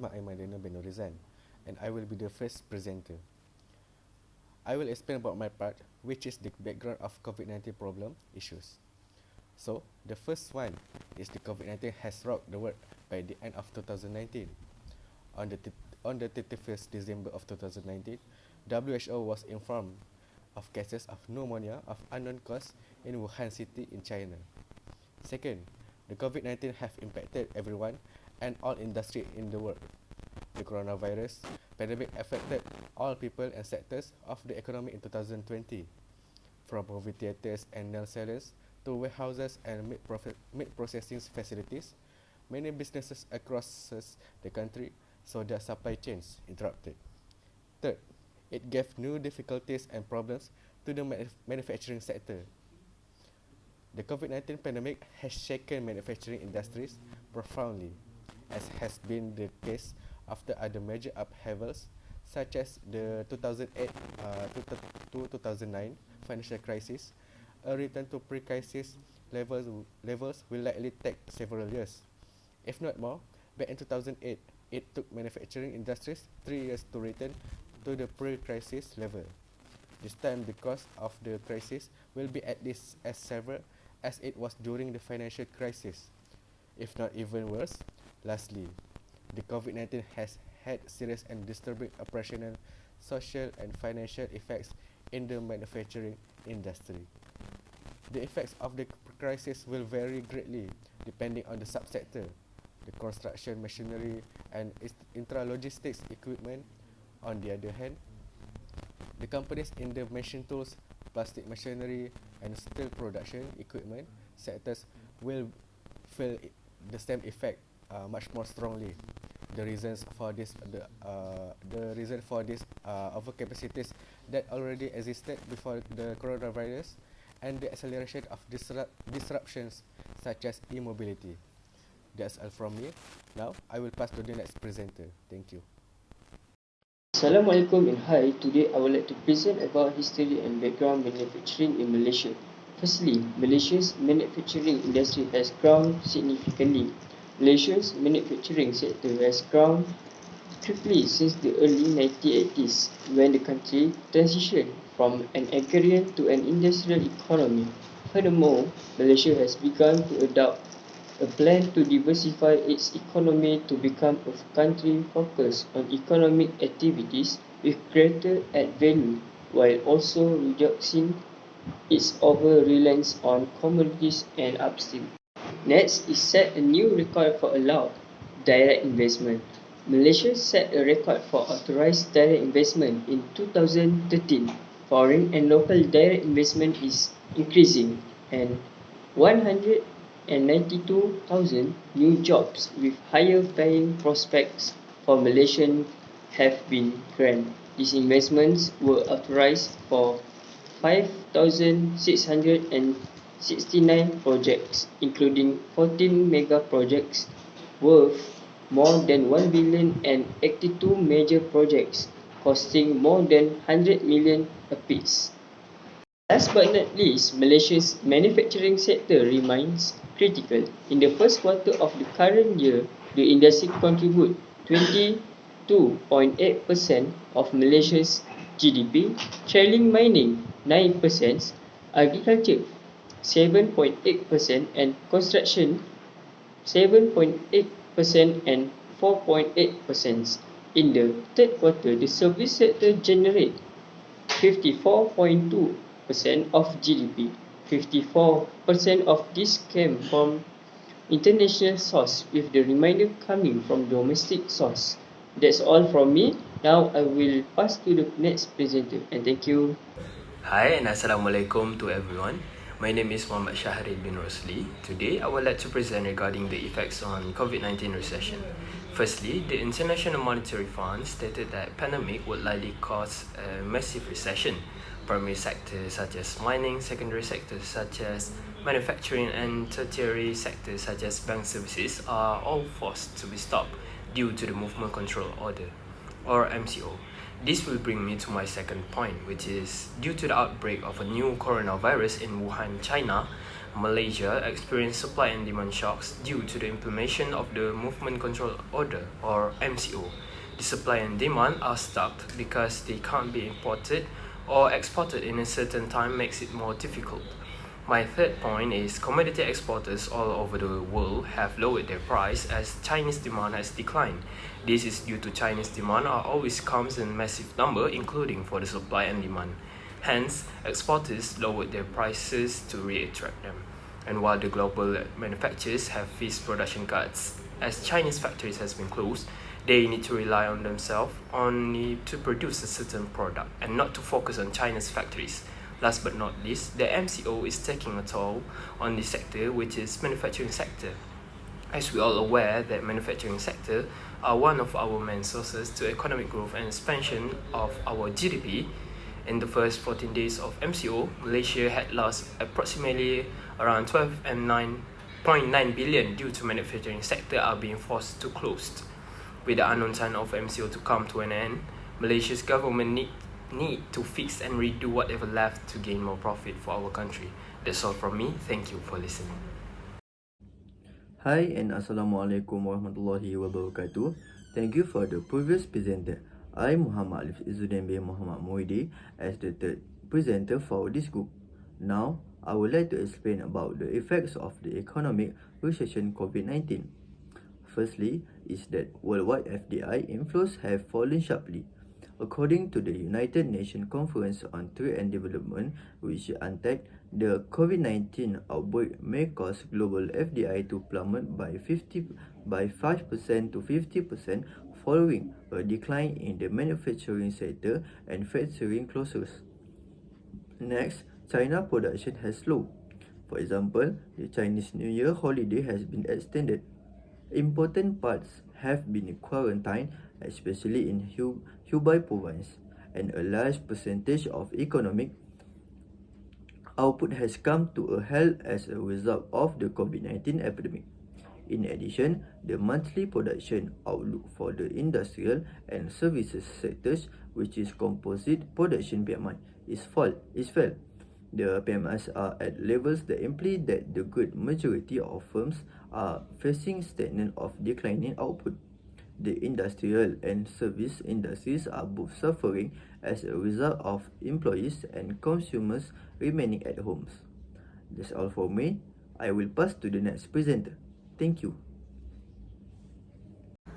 Ahmad Aimadana bin Norizan, and I will be the first presenter. I will explain about my part, which is the background of COVID-19 problem issues. So, the first one is the COVID-19 has rocked the world by the end of 2019. On the 31st December of 2019, WHO was informed of cases of pneumonia of unknown cause in Wuhan city in China. Second, the COVID-19 have impacted everyone and all industry in the world. The coronavirus pandemic affected all people and sectors of the economy in 2020, from movie theaters and nail salons to warehouses and meat processing facilities. Many businesses across the country saw their supply chains interrupted. Third, it gave new difficulties and problems to the manufacturing sector. The COVID-19 pandemic has shaken manufacturing industries profoundly, as has been the case after other major upheavals such as the 2008 to 2009 financial crisis. A return to pre-crisis levels will likely take several years, if not more. Back in 2008, it took manufacturing industries 3 years to return to the pre-crisis level. This time, the cost of the crisis will be at least as severe as it was during the financial crisis, if not even worse. Lastly, the COVID-19 has had serious and disturbing operational, social and financial effects in the manufacturing industry. The effects of the crisis will vary greatly depending on the subsector. The construction machinery and intralogistics equipment, on the other hand, the companies in the machine tools, plastic machinery and steel production equipment sectors will feel the same effect much more strongly. The reasons for this, overcapacities that already existed before the coronavirus, and the acceleration of disruptions such as e-mobility. That's all from me. Now I will pass to the next presenter. Thank you. Assalamualaikum and hi. Today I would like to present about history and background manufacturing in Malaysia. Firstly, Malaysia's manufacturing industry has grown significantly. Malaysia's manufacturing sector has grown quickly since the early 1980s, when the country transitioned from an agrarian to an industrial economy. Furthermore, Malaysia has begun to adopt a plan to diversify its economy to become a country focused on economic activities with greater added value, while also reducing its over-reliance on commodities and upstream. Next is set a new record for allowed direct investment. Malaysia set a record for authorized direct investment in 2013. Foreign and local direct investment is increasing, and 192,000 new jobs with higher paying prospects for Malaysians have been granted. These investments were authorized for 5,669 projects, including 14 mega projects worth more than 1 billion and 82 major projects costing more than 100 million apiece. Last but not least, Malaysia's manufacturing sector remains critical. In the first quarter of the current year, the industry contributed 22.8% of Malaysia's GDP, trailing mining 9%, agriculture 7.8% and construction 7.8% and 4.8%. In the third quarter, the service sector generated 54.2% of GDP. 54% of this came from international source, with the remainder coming from domestic source. That's all from me. Now I will pass to the next presenter, and thank you. Hi and Assalamualaikum to everyone. My name is Muhammad Shahrid bin Rosli. Today I would like to present regarding the effects on COVID-19 recession. Firstly, the International Monetary Fund stated that pandemic would likely cause a massive recession. Primary sectors such as mining, secondary sectors such as manufacturing and tertiary sectors such as bank services are all forced to be stopped due to the Movement Control Order or MCO. This will bring me to my second point, which is due to the outbreak of a new coronavirus in Wuhan, China, Malaysia experienced supply and demand shocks due to the implementation of the Movement Control Order or MCO. The supply and demand are stuck because they can't be imported or exported in a certain time makes it more difficult. My third point is commodity exporters all over the world have lowered their price as Chinese demand has declined. This is due to Chinese demand always comes in massive number including for the supply and demand. Hence, exporters lowered their prices to reattract them. And while the global manufacturers have faced production cuts, as Chinese factories has been closed, they need to rely on themselves only to produce a certain product and not to focus on China's factories. Last but not least, the MCO is taking a toll on the sector, which is manufacturing sector. As we all aware that manufacturing sector are one of our main sources to economic growth and expansion of our GDP. In the first 14 days of MCO, Malaysia had lost approximately around 12 and 9.9 billion due to manufacturing sector are being forced to close. With the unknown time of MCO to come to an end, Malaysia's government need to fix and redo whatever left to gain more profit for our country. That's all from me. Thank you for listening. Hi and Assalamualaikum warahmatullahi wabarakatuh. Thank you for the previous presenter. I Muhammad Alif Izzuddin bin Muhammad Muhyiddin as the third presenter for this group. Now, I would like to explain about the effects of the economic recession COVID-19. Firstly, is that worldwide FDI inflows have fallen sharply. According to the United Nations Conference on Trade and Development, which is UNTAC, the COVID-19 outbreak may cause global FDI to plummet by 5% to 50% following a decline in the manufacturing sector and factory closures. Next, China production has slowed. For example, the Chinese New Year holiday has been extended. Important parts have been quarantined, especially in Hubei province, and a large percentage of economic output has come to a halt as a result of the COVID-19 epidemic. In addition, the monthly production outlook for the industrial and services sectors, which is composite production PMI, is fell. The PMIs are at levels that imply that the great majority of firms are facing stagnant or declining output. The industrial and service industries are both suffering as a result of employees and consumers remaining at homes. That's all for me. I will pass to the next presenter. Thank you.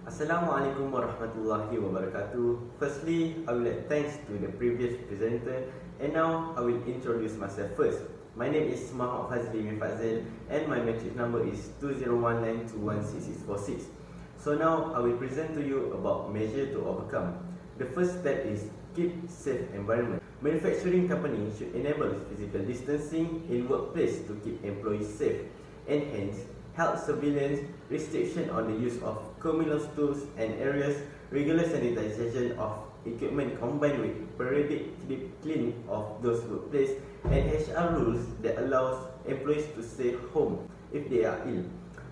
Assalamualaikum warahmatullahi wabarakatuh. Firstly, I would like thanks to the previous presenter, and now I will introduce myself first. My name is Muhammad Fazli bin Fazil and my matric number is 2019216646. So now I will present to you about measure to overcome. The first step is keep safe environment. Manufacturing companies should enable physical distancing in workplace to keep employees safe, and hence health surveillance, restriction on the use of communal stools and areas, regular sanitization of equipment combined with periodic cleaning of those workplaces, and HR rules that allows employees to stay home if they are ill.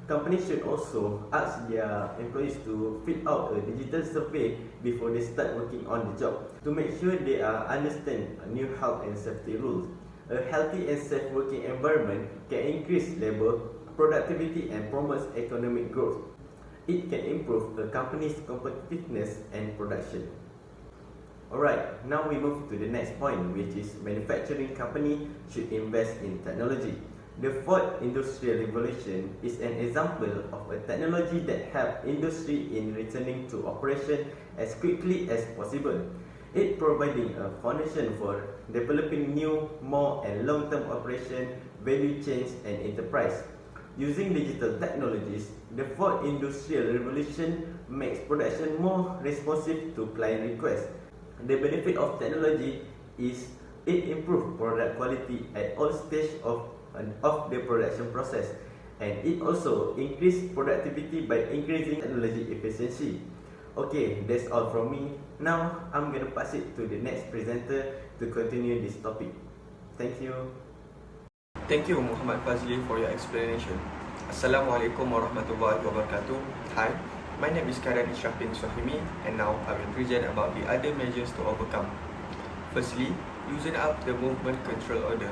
Companies should also ask their employees to fill out a digital survey before they start working on the job to make sure they understand new health and safety rules. A healthy and safe working environment can increase labor productivity and promotes economic growth. It can improve a company's competitiveness and production. Alright, now we move to the next point, which is manufacturing company should invest in technology. The fourth industrial revolution is an example of a technology that helps industry in returning to operation as quickly as possible. It providing a foundation for developing new, more and long-term operation, value chains and enterprise. Using digital technologies, the fourth industrial revolution makes production more responsive to client requests. The benefit of technology is it improves product quality at all stages of the production process, and it also increases productivity by increasing technology efficiency. Okay, that's all from me. Now, I'm going to pass it to the next presenter to continue this topic. Thank you. Thank you Muhammad Fazli for your explanation. Assalamualaikum warahmatullahi wabarakatuh. Hi, my name is Karan Ishraf bin Suhaimi, and now I will present about the other measures to overcome. Firstly, loosen up the movement control order.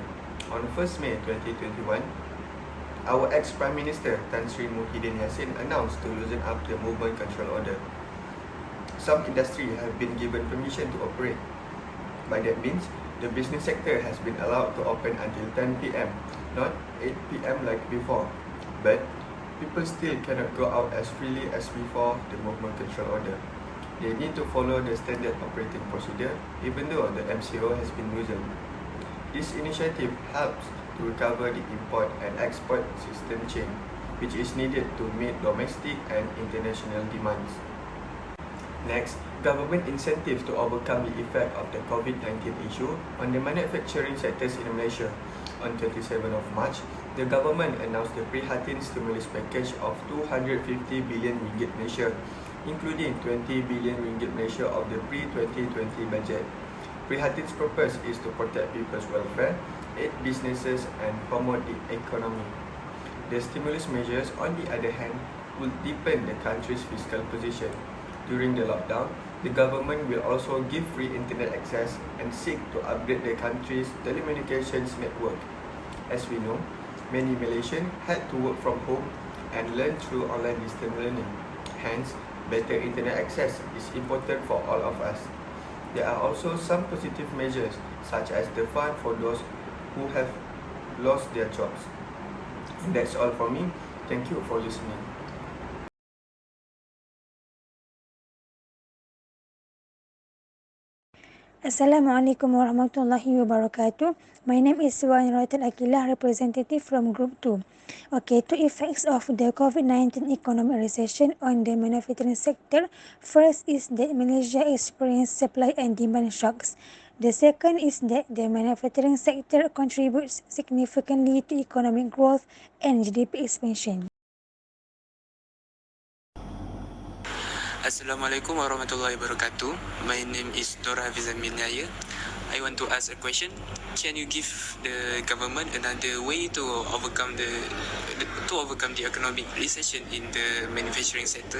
On 1st May 2021, Our ex-Prime Minister Tan Sri Muhyiddin Yassin announced to loosen up the movement control order. Some industry have been given permission to operate. By that means, the business sector has been allowed to open until 10 p.m, not 8 p.m. like before. But people still cannot go out as freely as before the movement control order. They need to follow the standard operating procedure even though the MCO has been loosened. This initiative helps to recover the import and export system chain, which is needed to meet domestic and international demands. Next, government incentives to overcome the effect of the Covid-19 issue on the manufacturing sectors in Malaysia. On 27th of March, the government announced the Prihatin stimulus package of 250 billion ringgit Malaysia, including 20 billion ringgit Malaysia of the pre-2020 budget. Prihatin's purpose is to protect people's welfare, aid businesses and promote the economy. The stimulus measures, on the other hand, will deepen the country's fiscal position. During the lockdown, the government will also give free internet access and seek to upgrade the country's telecommunications network. As we know, many Malaysians had to work from home and learn through online distance learning. Hence, better internet access is important for all of us. There are also some positive measures, such as the fund for those who have lost their jobs. And that's all from me. Thank you for listening. Assalamualaikum warahmatullahi wabarakatuh. My name is Wan Royal Akilah, representative from Group 2. Okay, two effects of the COVID-19 economic recession on the manufacturing sector. First is that Malaysia experienced supply and demand shocks. The second is that the manufacturing sector contributes significantly to economic growth and GDP expansion. Assalamualaikum warahmatullahi wabarakatuh. My name is Dora Hafizan Milnaya. I want to ask a question. Can you give the government another way to overcome the economic recession in the manufacturing sector?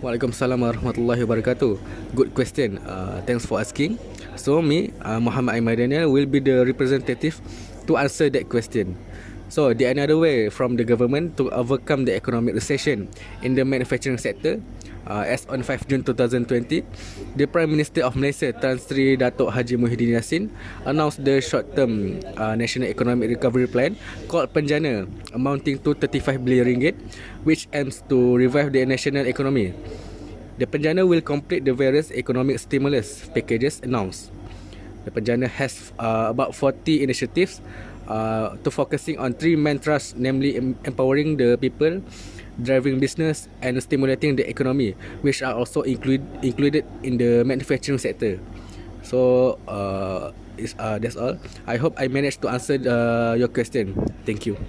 Waalaikumsalam warahmatullahi wabarakatuh. Good question. Thanks for asking. So me, Muhammad Aiman Daniel, will be the representative to answer that question. So the another way from the government to overcome the economic recession in the manufacturing sector, as on 5 June 2020, the Prime Minister of Malaysia Tan Sri Datuk Haji Muhyiddin Yassin announced the short-term National Economic Recovery Plan called Penjana, amounting to 35 billion ringgit, which aims to revive the national economy. The Penjana will complete the various economic stimulus packages announced. The Penjana has about 40 initiatives to focusing on three main thrusts, namely empowering the people, driving business and stimulating the economy, which are also included in the manufacturing sector. So that's all. I hope I managed to answer your question. Thank you.